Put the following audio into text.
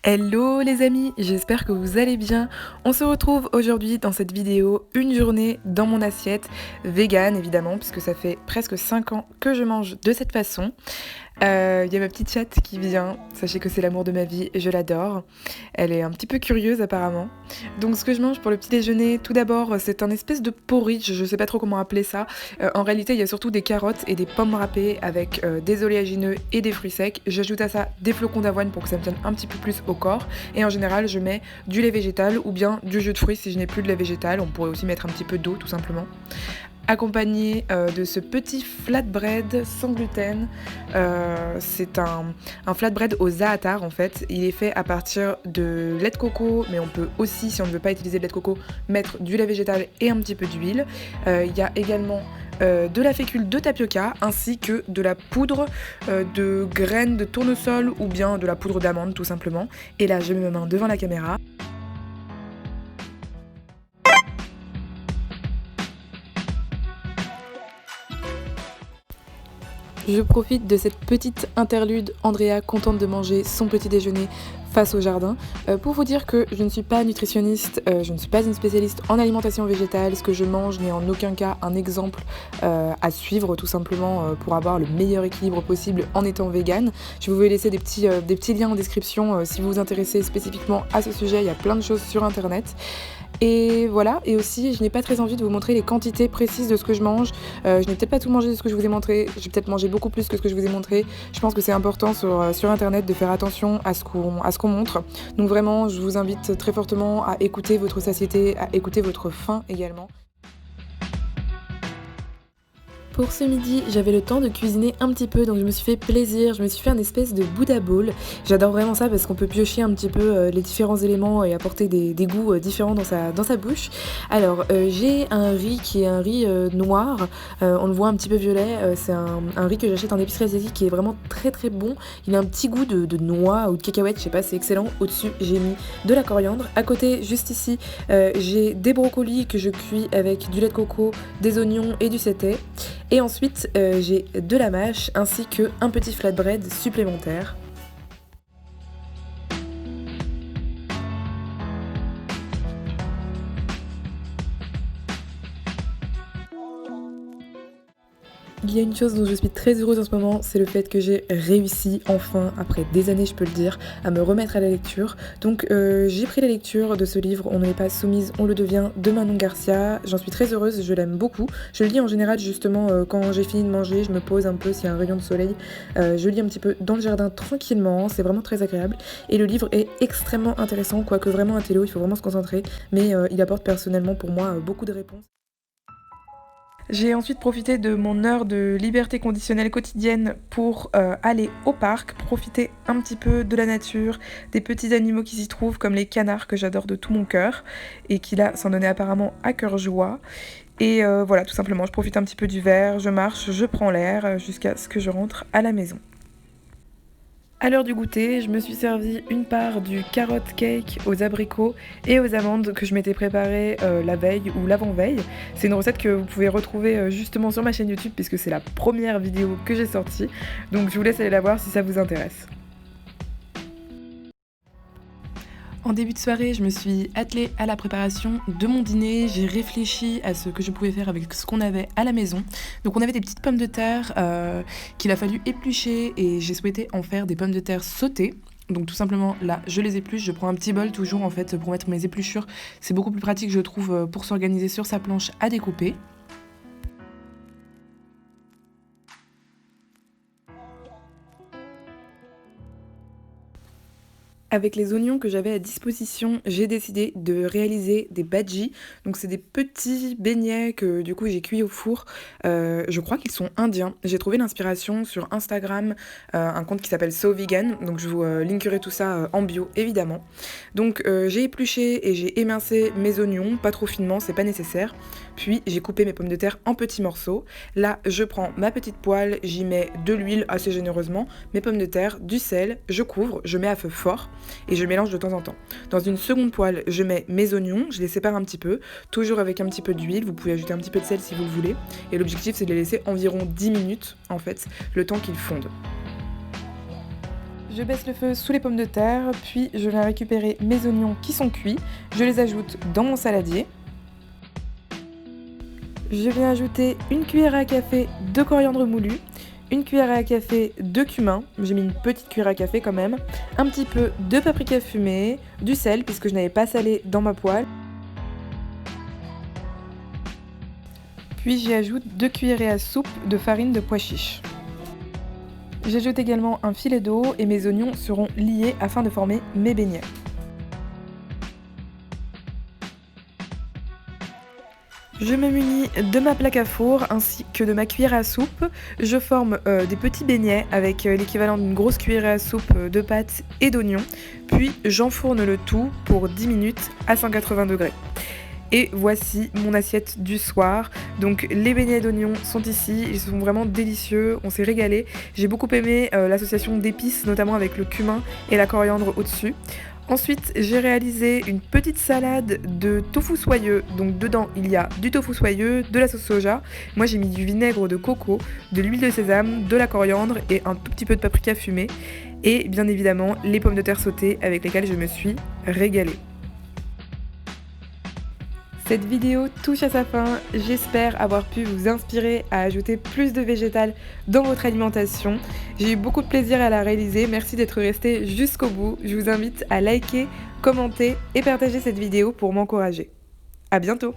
Hello les amis, j'espère que vous allez bien. On se retrouve aujourd'hui dans cette vidéo, une journée dans mon assiette, vegan évidemment, puisque ça fait presque 5 ans que je mange de cette façon. Y a ma petite chatte qui vient, sachez que c'est l'amour de ma vie et je l'adore. Elle est un petit peu curieuse apparemment. Donc ce que je mange pour le petit déjeuner, tout d'abord c'est un espèce de porridge, je sais pas trop comment appeler ça. En réalité il y a surtout des carottes et des pommes râpées avec des oléagineux et des fruits secs. J'ajoute à ça des flocons d'avoine pour que ça me tienne un petit peu plus au corps. Et en général je mets du lait végétal ou bien du jus de fruits si je n'ai plus de lait végétal. On pourrait aussi mettre un petit peu d'eau tout simplement. Accompagné de ce petit flatbread sans gluten. C'est un flatbread au za'atar en fait. Il est fait à partir de lait de coco, mais on peut aussi, si on ne veut pas utiliser de lait de coco, mettre du lait végétal et un petit peu d'huile. Il y a également de la fécule de tapioca ainsi que de la poudre de graines de tournesol ou bien de la poudre d'amande tout simplement. Et là, je mets ma main devant la caméra. Je profite de cette petite interlude, Andrea contente de manger son petit déjeuner face au jardin, pour vous dire que je ne suis pas nutritionniste, je ne suis pas une spécialiste en alimentation végétale. Ce que je mange n'est en aucun cas un exemple à suivre tout simplement pour avoir le meilleur équilibre possible en étant vegan. Je vais vous laisser des petits liens en description si vous vous intéressez spécifiquement à ce sujet, il y a plein de choses sur internet. Et voilà, et aussi je n'ai pas très envie de vous montrer les quantités précises de ce que je mange. Je n'ai peut-être pas tout mangé de ce que je vous ai montré, j'ai peut-être mangé beaucoup plus que ce que je vous ai montré. Je pense que c'est important sur internet de faire attention à ce qu'on montre. Donc vraiment, je vous invite très fortement à écouter votre satiété, à écouter votre faim également. Pour ce midi, j'avais le temps de cuisiner un petit peu, donc je me suis fait plaisir, je me suis fait un espèce de Buddha bowl. J'adore vraiment ça parce qu'on peut piocher un petit peu les différents éléments et apporter des goûts différents dans sa bouche. Alors, j'ai un riz qui est un riz noir, on le voit un petit peu violet, c'est un riz que j'achète en épicerie asiatique qui est vraiment très très bon. Il a un petit goût de noix ou de cacahuètes, je sais pas, c'est excellent. Au-dessus, j'ai mis de la coriandre. À côté, juste ici, j'ai des brocolis que je cuis avec du lait de coco, des oignons et du satay. Et ensuite, j'ai de la mâche ainsi qu'un petit flatbread supplémentaire. Il y a une chose dont je suis très heureuse en ce moment, c'est le fait que j'ai réussi enfin, après des années je peux le dire, à me remettre à la lecture. Donc j'ai pris la lecture de ce livre On ne l'est pas soumise, on le devient de Manon Garcia. J'en suis très heureuse, je l'aime beaucoup. Je le lis en général justement quand j'ai fini de manger, je me pose un peu s'il y a un rayon de soleil. Je lis un petit peu dans le jardin tranquillement, c'est vraiment très agréable. Et le livre est extrêmement intéressant, quoique vraiment un télo, il faut vraiment se concentrer. Mais il apporte personnellement pour moi beaucoup de réponses. J'ai ensuite profité de mon heure de liberté conditionnelle quotidienne pour aller au parc, profiter un petit peu de la nature, des petits animaux qui s'y trouvent comme les canards que j'adore de tout mon cœur et qui là s'en donnaient apparemment à cœur joie. Et voilà, tout simplement, je profite un petit peu du verre, je marche, je prends l'air jusqu'à ce que je rentre à la maison. À l'heure du goûter, je me suis servi une part du carrot cake aux abricots et aux amandes que je m'étais préparé la veille ou l'avant-veille. C'est une recette que vous pouvez retrouver justement sur ma chaîne YouTube puisque c'est la première vidéo que j'ai sortie. Donc je vous laisse aller la voir si ça vous intéresse. En début de soirée, je me suis attelée à la préparation de mon dîner. J'ai réfléchi à ce que je pouvais faire avec ce qu'on avait à la maison. Donc on avait des petites pommes de terre qu'il a fallu éplucher et j'ai souhaité en faire des pommes de terre sautées. Donc tout simplement là, je les épluche, je prends un petit bol toujours en fait pour mettre mes épluchures. C'est beaucoup plus pratique je trouve pour s'organiser sur sa planche à découper. Avec les oignons que j'avais à disposition, j'ai décidé de réaliser des bhajis. Donc c'est des petits beignets que du coup j'ai cuits au four. Je crois qu'ils sont indiens. J'ai trouvé l'inspiration sur Instagram, un compte qui s'appelle So Vegan. Donc je vous linkerai tout ça en bio évidemment. Donc j'ai épluché et j'ai émincé mes oignons, pas trop finement, c'est pas nécessaire. Puis j'ai coupé mes pommes de terre en petits morceaux. Là je prends ma petite poêle, j'y mets de l'huile assez généreusement, mes pommes de terre, du sel, je couvre, je mets à feu fort. Et je mélange de temps en temps. Dans une seconde poêle, je mets mes oignons, je les sépare un petit peu, toujours avec un petit peu d'huile, vous pouvez ajouter un petit peu de sel si vous le voulez. Et l'objectif c'est de les laisser environ 10 minutes en fait, le temps qu'ils fondent. Je baisse le feu sous les pommes de terre, puis je viens récupérer mes oignons qui sont cuits. Je les ajoute dans mon saladier. Je viens ajouter une cuillère à café de coriandre moulu, une cuillère à café de cumin, j'ai mis une petite cuillère à café quand même, un petit peu de paprika fumé, du sel puisque je n'avais pas salé dans ma poêle. Puis j'y ajoute 2 cuillerées à soupe de farine de pois chiche. J'ajoute également un filet d'eau et mes oignons seront liés afin de former mes beignets. Je me munis de ma plaque à four ainsi que de ma cuillère à soupe. Je forme des petits beignets avec l'équivalent d'une grosse cuillère à soupe de pâtes et d'oignons. Puis j'enfourne le tout pour 10 minutes à 180 degrés. Et voici mon assiette du soir. Donc les beignets d'oignons sont ici, ils sont vraiment délicieux, on s'est régalé. J'ai beaucoup aimé l'association d'épices, notamment avec le cumin et la coriandre au-dessus. Ensuite, j'ai réalisé une petite salade de tofu soyeux. Donc dedans, il y a du tofu soyeux, de la sauce soja. Moi, j'ai mis du vinaigre de coco, de l'huile de sésame, de la coriandre et un tout petit peu de paprika fumé. Et bien évidemment, les pommes de terre sautées avec lesquelles je me suis régalée. Cette vidéo touche à sa fin, j'espère avoir pu vous inspirer à ajouter plus de végétal dans votre alimentation. J'ai eu beaucoup de plaisir à la réaliser, merci d'être resté jusqu'au bout. Je vous invite à liker, commenter et partager cette vidéo pour m'encourager. À bientôt!